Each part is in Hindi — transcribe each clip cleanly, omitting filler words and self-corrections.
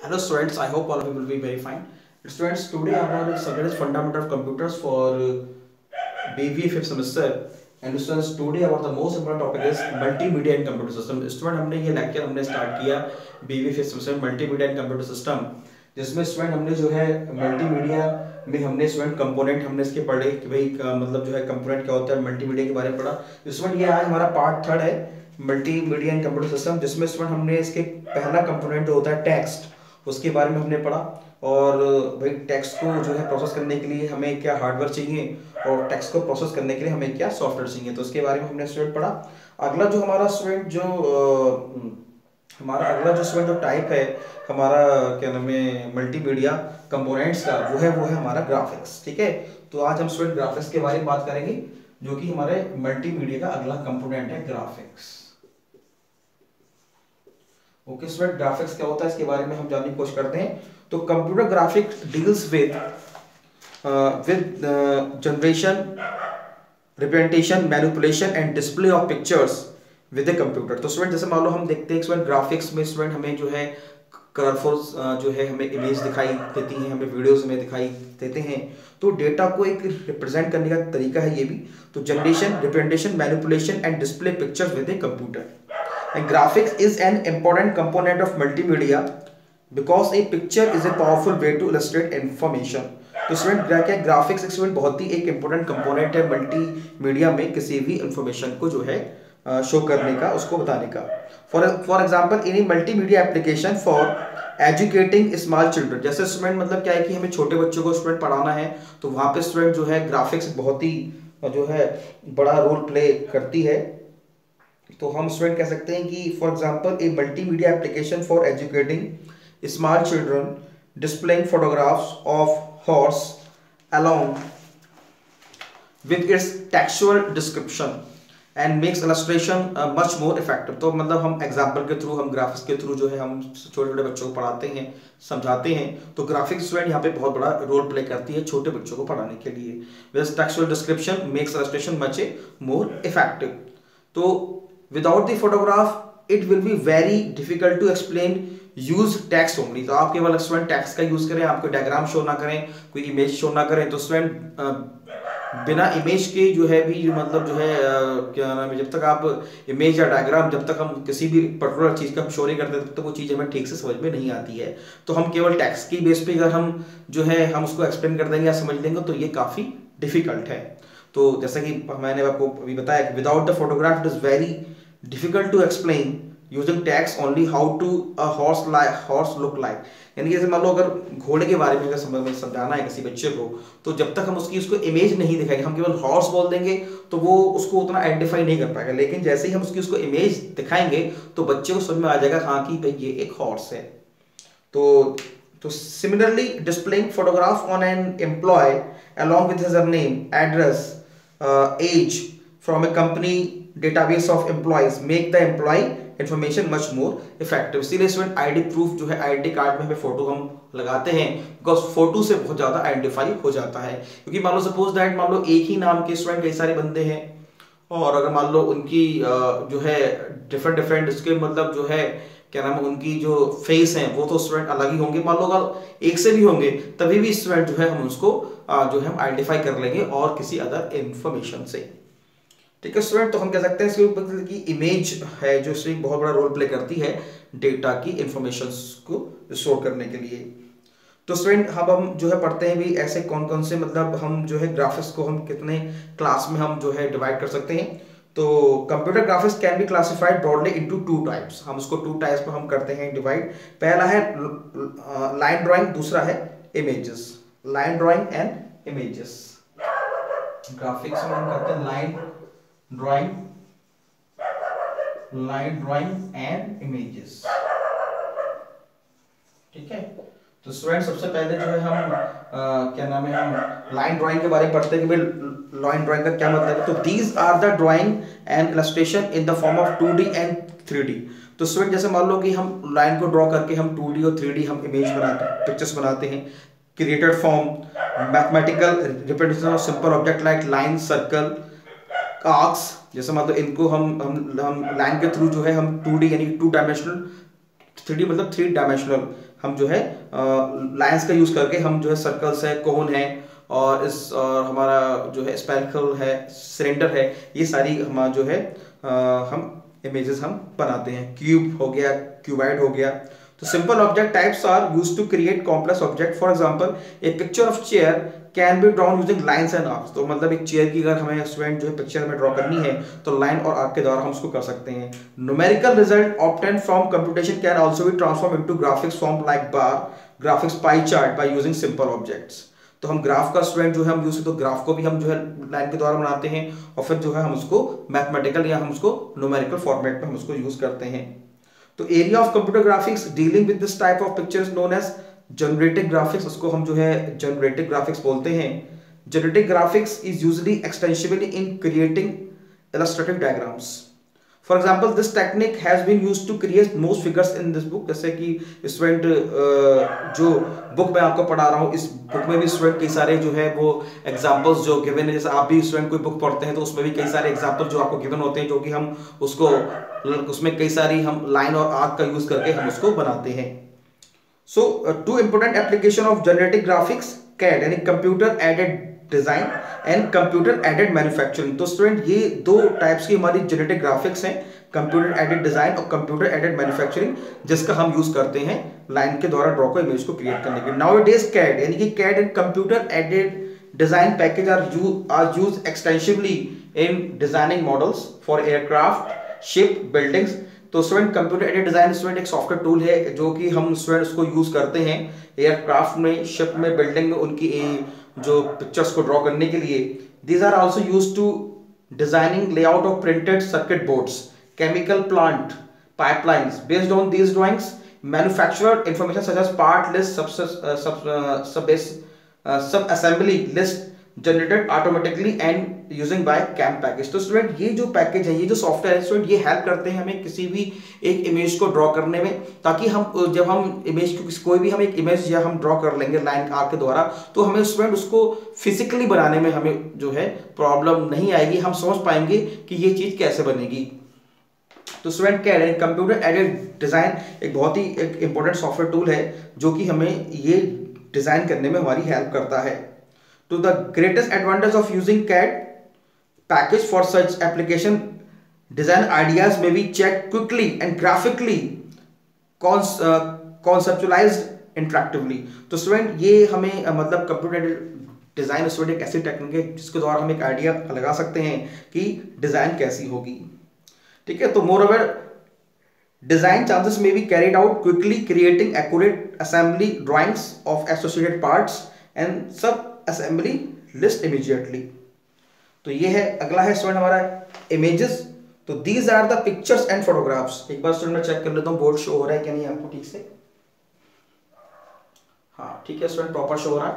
Hello students, I hope all of you will be very fine. Students, today our subject is fundamental of computers for BBA 5th semester. And students, today our the most important topic is multimedia and computer system. Student हमने ये लेक्चर हमने स्टार्ट किया BBA 5th semester multimedia and computer system, जिसमें स्टूडेंट हमने जो है मल्टीमीडिया में हमने स्टूडेंट कंपोनेंट हमने इसके पढ़े कि भाई मतलब जो है कंपोनेंट क्या होता है, मल्टीमीडिया के बारे में पढ़ा। स्टूडेंट ये आज हमारा पार्ट 3 है मल्टीमीडिया एंड कंप्यूटर सिस्टम, जिसमें स्टूडेंट हमने इसके पहला कंपोनेंट जो होता है टेक्स्ट, उसके बारे में हमने पढ़ा। और भाई टेक्स्ट को जो है प्रोसेस करने के लिए हमें क्या हार्डवेयर चाहिए और टेक्स्ट को प्रोसेस करने के लिए हमें क्या सॉफ्टवेयर चाहिए, तो उसके बारे में हमने स्टूडेंट पढ़ा। अगला जो हमारा स्टूडेंट जो टाइप है हमारा क्या नाम है मल्टीमीडिया कंपोनेंट्स का, वो है हमारा ग्राफिक्स। ठीक है, तो आज हम स्टूडेंट ग्राफिक्स के बारे में बात करेंगे, जो कि हमारे मल्टीमीडिया का अगला कंपोनेंट है ग्राफिक्स। ओके स्टूडेंट, ग्राफिक्स क्या होता है इसके बारे में हम जानने की कोशिश करते हैं। तो computer graphics deals with generation, representation, manipulation and display of pictures with a computer. तो स्टूडेंट जैसे मान लो हम देखते हैं स्टूडेंट ग्राफिक्स में स्टूडेंट हमें जो है कलरफुल जो है हमें इमेज दिखाई देती हैं, हमें वीडियोस में दिखाई देते हैं। तो डेटा को एक रिप्रेजेंट करने का तरीका है ये भी। तो generation, representation, manipulation and display pictures with a computer. And graphics is an important component of multimedia because a picture is a powerful way to illustrate information. तो स्टूडेंट क्या क्या ग्राफिक्स स्टूडेंट बहुत ही एक इंपॉर्टेंट कंपोनेंट है मल्टीमीडिया में किसी भी इंफॉर्मेशन को जो है शो करने का, उसको बताने का। For example in multimedia application for educating small children, जैसे स्टूडेंट मतलब क्या है कि हमें छोटे बच्चों को स्टूडेंट पढ़ाना है, तो वहाँ पे स्टूडेंट जो है ग्राफिक्स बहुत ही जो है बड़ा रोल प्ले करती है। तो हम स्टूडेंट कह सकते हैं कि for example A multimedia application for educating small children displaying photographs of horse along with its textual description and makes illustration much more effective. तो मतलब हम एग्जांपल के थ्रू, हम ग्राफिक्स के थ्रू जो है हम छोटे छोटे बच्चों को पढ़ाते हैं, समझाते हैं। तो ग्राफिक्स स्टूडेंट यहाँ पे बहुत बड़ा रोल प्ले करती है छोटे बच्चों को पढ़ाने के लिए। With textual description makes illustration much more effective. तो without the photograph it will be very difficult to explain, use text only। तो आप केवल स्टूडेंट टेक्स्ट का यूज करें, आपको डायग्राम शो ना करें, कोई इमेज शो ना करें, तो स्टूडेंट बिना इमेज के जो है भी मतलब जो है क्या नाम है, जब तक आप इमेज या डायग्राम जब तक हम किसी भी पर्टिकुलर चीज का शो नहीं करते तब तक वो चीज हमें ठीक से समझ में नहीं आती है। तो हम केवल टेक्स्ट की बेस पे अगर हम जो है हम उसको एक्सप्लेन कर देंगे या समझ लेंगे तो ये काफी डिफिकल्ट है। तो जैसा कि मैंने आपको अभी बताया कि without the photograph it is very difficult to explain using text only how to a horse look like। यानी जैसे मान लो अगर घोड़े के बारे में अगर समझाना है किसी बच्चे को, तो जब तक हम उसको इमेज नहीं दिखाएंगे, हम केवल हॉर्स बोल देंगे तो वो उसको उतना आइडेंटिफाई नहीं कर पाएगा। लेकिन जैसे ही हम उसको इमेज दिखाएंगे तो बच्चे को समझ में आ जाएगा हाँ कि भाई ये एक हॉर्स है। तो similarly displaying photograph on an employ along with his name, address, age from a company database of employees make the employee information much more effective। इसीलिए स्टूडेंट आईडी प्रूफ जो है आईडी कार्ड में हमें फोटो हम लगाते हैं, बिकॉज फोटो से बहुत ज्यादा आइडेंटिफाई हो जाता है। क्योंकि मान लो सपोज दैट मान लो एक ही नाम के स्टूडेंट कई सारे बंदे हैं, और अगर मान लो उनकी जो है डिफरेंट इसके मतलब जो है क्या नाम है उनकी जो फेस है वो तो स्टूडेंट अलग ही होंगे। मान लो अगर एक से भी होंगे तभी भी स्टूडेंट जो है हम उसको जो है हम आइडेंटिफाई कर लेंगे और किसी अदर इंफॉर्मेशन से। ठीक है स्टूडेंट, तो हम कह सकते हैं इसके ऊपर की इमेज है जो इसमें बहुत बड़ा रोल प्ले करती है डेटा की इंफॉर्मेशंस को स्टोर करने के लिए। तो स्टूडेंट हम जो है पढ़ते हैं भी ऐसे कौन कौन से मतलब हम जो है ग्राफिक्स को हम कितने क्लास में हम जो है डिवाइड कर सकते हैं। तो computer graphics can be classified broadly into 2 types. हम उसको 2 टाइप्स में हम करते हैं डिवाइड। पहला है लाइन ड्राइंग, दूसरा है images. Line drawing and images. Graphics में हम करते हैं लाइन ड्राइंग एंड इमेजेस। ठीक है, तो स्टूडेंट सबसे पहले जो है हम क्या नाम है हम लाइन ड्राइंग के बारे में पढ़ते हैं कि भाई लाइन ड्राइंग का क्या मतलब है। तो these are the drawing and illustration in the form of 2D and 3D। तो स्टूडेंट जैसे मान लो कि हम लाइन को ड्रॉ करके हम 2D और 3D हम इमेज बनाते हैं, पिक्चर्स बनाते हैं। Created form, mathematical representation of simple object like line, circle, arcs. जैसे मतलब इनको हम लाइन के थ्रू जो है हम 2D यानी 2 डायमेंशनल 3D मतलब 3 डायमेंशनल, हम जो है लाइंस का यूज करके हम जो है सर्कल्स है, कोन है और और हमारा जो है स्पेरिकल है, सिलेंडर है, ये सारी हमारा जो है हम इमेजेस हम बनाते हैं। क्यूब हो गया, क्यूबाइड हो गया। तो simple object types are used to create complex object. For example a picture of chair can be drawn using lines and arcs. तो मतलब एक चेयर की अगर हमें स्टूडेंट जो है पिक्चर में ड्रॉ करनी है तो लाइन और आर्क के द्वारा हम उसको कर सकते हैं। Numerical result obtain from computation can also be transform into graphics form like bar, graphics, pie chart by using simple objects. तो हम ग्राफ का स्टूडेंट जो है हम यूज, तो ग्राफ को भी हम जो है लाइन के द्वारा बनाते हैं और फिर जो है हम उसको मैथमेटिकल या हम उसको न्यूमेरिकल फॉर्मेट में हम उसको यूज करते हैं। तो area of computer graphics dealing with this type of pictures known as generative graphics. उसको हम जो है जनरेटिव ग्राफिक्स बोलते हैं। Generative graphics is usually extensibly in creating illustrative diagrams. For example this technique has been used to create most figures in this book. जैसे कि स्टूडेंट जो बुक मैं आपको पढ़ा रहा हूँ, इस बुक में भी स्टूडेंट कई सारे जो है वो एग्जांपल्स जो गिवन है, जैसे आप भी स्टूडेंट कोई बुक पढ़ते हैं तो उसमें भी कई सारे एग्जांपल जो आपको गिवन होते हैं, जो कि हम उसको उसमें कई सारी हम लाइन और आर्क का यूज करके हम उसको बनाते हैं। So two important application of generative graphics, CAD यानी computer aided design and computer aided manufacturing. तो स्टूडेंट ये दो टाइप्स की हमारी जनरेटिव ग्राफिक्स हैं, कंप्यूटर एडेड डिजाइन और कंप्यूटर एडेड मैन्युफैक्चरिंग, जिसका हम यूज करते हैं लाइन के द्वारा ड्रॉ को इमेज को क्रिएट करने के लिए। नाउअडेज कैड यानी कि CAD and computer aided design package are use extensively in designing models for aircraft, ship, buildings. तो student computer aided design student एक सॉफ्टवेयर टूल है जो कि हम स्टूडेंट उसको यूज करते हैं एयरक्राफ्ट में, शिप में, बिल्डिंग में उनकी जो पिक्चर्स को ड्रॉ करने के लिए। These are also used to designing layout of printed circuit boards, chemical plant, pipelines. Based on these drawings manufacturer information such as part list, sub assembly list generated automatically and using by CAM package. तो स्टूडेंट ये जो पैकेज है, ये जो सॉफ्टवेयर है स्टूडेंट, ये हेल्प करते हैं हमें किसी भी एक इमेज को ड्रॉ करने में, ताकि हम जब हम इमेज को कोई भी हम एक इमेज या हम ड्रॉ कर लेंगे लाइन आर्क के द्वारा, तो हमें स्टूडेंट उसको फिजिकली बनाने में हमें जो है प्रॉब्लम नहीं आएगी, हम समझ पाएंगे कि ये चीज कैसे बनेगी। तो स्टूडेंट क्या है, कंप्यूटर एडेड डिजाइन एक बहुत ही एक इंपॉर्टेंट सॉफ्टवेयर टूल है जो कि हमें ये डिजाइन करने में हमारी हेल्प करता है। To the greatest advantage of using CAD package for such application, design ideas may be checked quickly and graphically conceptualized interactively। तो स्टूडेंट ये हमें मतलब कंप्यूटर डिजाइन स्टूडेंट एक ऐसी टेक्निक है जिसके द्वारा हम एक आइडिया लगा सकते हैं कि डिजाइन कैसी होगी। ठीक है, तो मोरओवर डिजाइन चांसेस में be carried out quickly, creating accurate assembly drawings of associated parts and sub assembly list immediately. तो ये है, अगला है स्टूडेंट हमारा इमेजेस। तो these are the pictures and photographs. एक बार स्टूडेंट मैं चेक कर लेता हूँ बोर्ड शो हो रहा है क्या नहीं आपको ठीक से। हाँ ठीक है स्टूडेंट, प्रॉपर शो हो रहा है।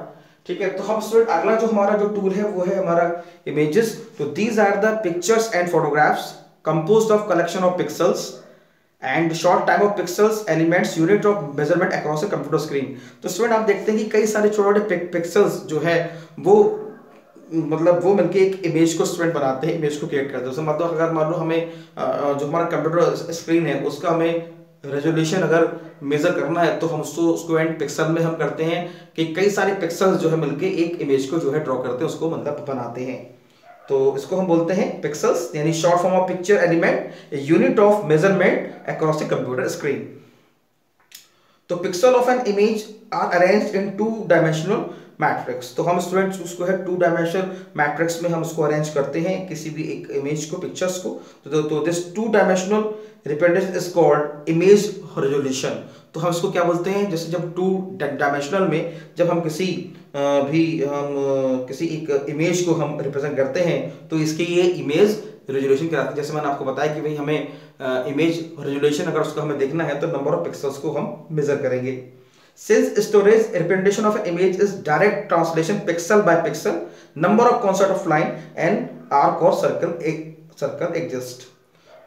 ठीक है, तो हम स्टूडेंट अगला जो हमारा जो टूल है वो है हमारा इमेजेस। तो these are the pictures and photographs composed of collection of pixels and short time of pixels elements unit of measurement across a computer screen. तो स्टूडेंट आप देखते हैं कि कई सारे छोटे छोटे पिक्सल्स जो है वो मतलब वो मिलके एक इमेज को स्टूडेंट बनाते हैं, इमेज को क्रिएट करते हैं। मतलब अगर मान लो हमें जो हमारा कंप्यूटर स्क्रीन है उसका हमें रेजोल्यूशन अगर मेजर करना है तो हम उसको पिक्सल में हम करते हैं कि कई सारे पिक्सल्स जो है मिलके एक इमेज को जो है ड्रॉ करते हैं, उसको मतलब बनाते हैं। तो इसको हम बोलते हैं पिक्सल्स, यानी short form of picture element, unit of measurement across the computer screen. तो pixel of an image are arranged in 2 dimensional matrix. तो हम स्टूडेंट्स उसको है 2 डायमेंशनल मैट्रिक्स में हम उसको अरेंज करते हैं किसी भी एक इमेज को, पिक्चर्स को। तो this 2 dimensional representation is called image resolution. तो हम इसको क्या बोलते हैं, जैसे जब 2 डायमेंशनल में जब हम किसी किसी एक इमेज को हम रिप्रेजेंट करते हैं तो इसके ये इमेज रेजोल्यूशन कहलाते हैं। जैसे मैंने आपको बताया कि भाई हमें इमेज रेजोल्यूशन अगर उसको हमें देखना है तो नंबर ऑफ पिक्सल्स को हम मेजर करेंगे। Since storage representation of an image is direct translation pixel by pixel, number of concept of line and arc or circle exist।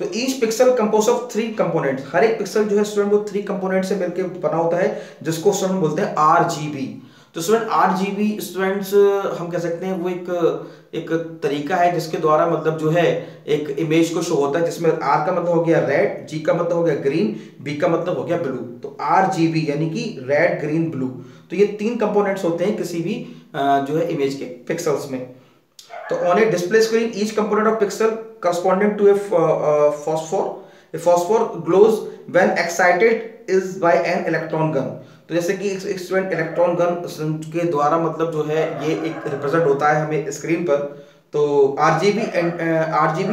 तो each pixel composed of 3 components। हर एक पिक्सल जो है स्टूडेंट वो 3 कंपोनेंट से मिलकर बना होता है, जिसको स्टूडेंट बोलते हैं RGB। तो स्टूडेंट RGB स्टूडेंट्स हम कह सकते हैं वो एक तरीका है जिसके द्वारा मतलब जो है एक इमेज को शो होता है, जिसमें आर का मतलब हो गया रेड, जी का मतलब हो गया ग्रीन, बी का मतलब हो गया ब्लू। तो RGB यानी कि रेड ग्रीन ब्लू, तो ये 3 कंपोनेंट्स होते हैं किसी भी जो है इमेज के पिक्सल्स में। तो on a display screen each component of pixel corresponding to a phosphor glows when excited is by an electron gun। तो जैसे कि स्टूडेंट इलेक्ट्रॉन गन के द्वारा मतलब जो है ये एक रिप्रेजेंट होता है हमें स्क्रीन पर। तो RGB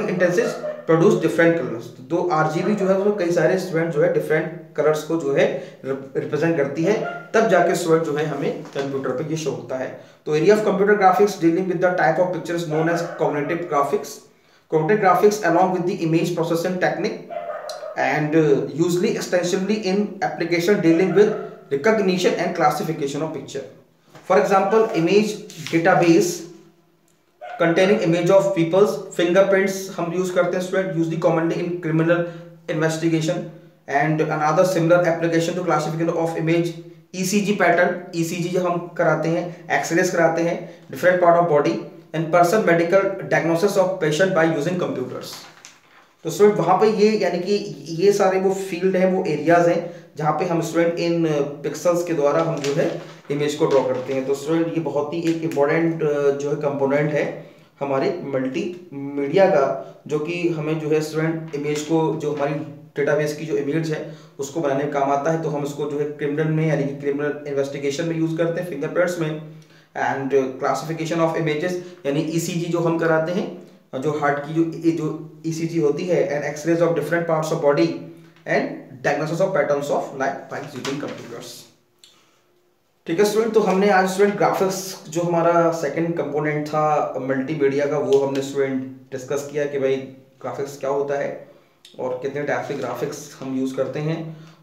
इंटेंसिस प्रोड्यूस डिफरेंट कलर्स। तो RGB जो है वो कई सारे स्टूडेंट जो है डिफरेंट कलर्स को जो है रिप्रेजेंट करती है, तब जाके स्टूडेंट जो है हमें कंप्यूटर पे ये शो होता है। तो area of computer graphics dealing with the type of pictures known as cognitive graphics. Cognitive graphics along with the image processing technique and usually extensively in application dealing with recognition and classification of picture. For example, image database containing image of people's fingerprints हम use करते हैं student usually commonly in criminal investigation, and another similar application to classification of image ECG pattern। ECG जब हम कराते हैं, एक्सरेस कराते हैं different part of body and person medical diagnosis of patient by using computers। तो स्टूडेंट वहाँ पे ये यानी कि ये सारे वो फील्ड हैं, वो एरियाज हैं जहाँ पे हम स्टूडेंट इन पिक्सल्स के द्वारा हम जो है इमेज को ड्रॉ करते हैं। तो स्टूडेंट ये बहुत ही एक इम्पॉर्टेंट जो है कंपोनेंट है हमारे मल्टी मीडिया का, जो कि हमें जो है स्टूडेंट इमेज को, जो हमारी डेटाबेस की जो इमेज है उसको बनाने में काम आता है। तो हम इसको जो है क्रिमिनल में यानी कि क्रिमिनल इन्वेस्टिगेशन में यूज़ करते हैं, फिंगरप्रिंट्स में, एंड क्लासिफिकेशन ऑफ इमेजेस यानी ECG जो हम कराते हैं, जो हार्ट की जो ECG होती है, and X-rays of different parts of body and diagnosis of patterns of light using computers. ठीक है स्टूडेंट, तो हमने आज स्टूडेंट ग्राफिक्स जो हमारा सेकंड कंपोनेंट था मल्टीमीडिया का, वो हमने स्टूडेंट डिस्कस किया कि भाई ग्राफिक्स क्या होता है और कितने टाइप के ग्राफिक्स हम यूज़ करते हैं।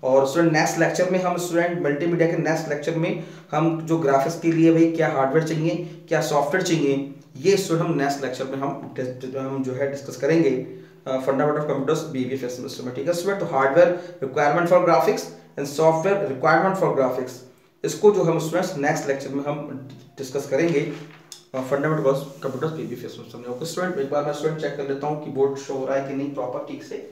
और स्टूडेंट नेक्स्ट लेक्चर में हम स्टूडेंट मल्टीमीडिया के नेक्स्ट लेक्चर में हम जो ग्राफिक्स के लिए भाई क्या हार्डवेयर चाहिए, क्या सॉफ्टवेयर चाहिए, ये स्टूडेंट हम नेक्स्ट लेक्चर में हम जो है डिस्कस करेंगे fundamental of computers BBA first semester में। ठीक है स्टूडेंट, तो hardware requirement for graphics and software requirement for graphics, इसको जो हम स्टूडेंट्स नेक्स्ट लेक्चर में हम डिस्कस करेंगे fundamental of computers BBA first semester में। ओके स्टूडेंट, एक बार मैं स्टूडेंट चेक कर लेता हूँ कि बोर्ड शो हो रहा है कि नहीं प्रॉपर ठीक से।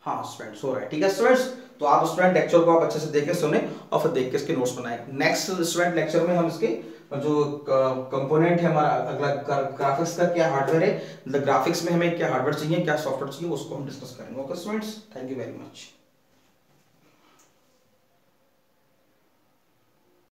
हाँ स्टूडेंट हो रहा है। ठीक है स्टूडेंट्स, तो आप स्टूडेंट लेक्चर को आप अच्छे से देखें, सुने और फिर देख के इसके नोट्स बनाएं। नेक्स्ट स्टूडेंट लेक्चर में हम इसके जो कंपोनेंट है हमारा अगला ग्राफिक्स का क्या हार्डवेयर है, ग्राफिक्स में हमें क्या हार्डवेयर चाहिए, क्या सॉफ्टवेयर चाहिए, उसको हम डिस्कस करेंगे। Okay students, thank you very much.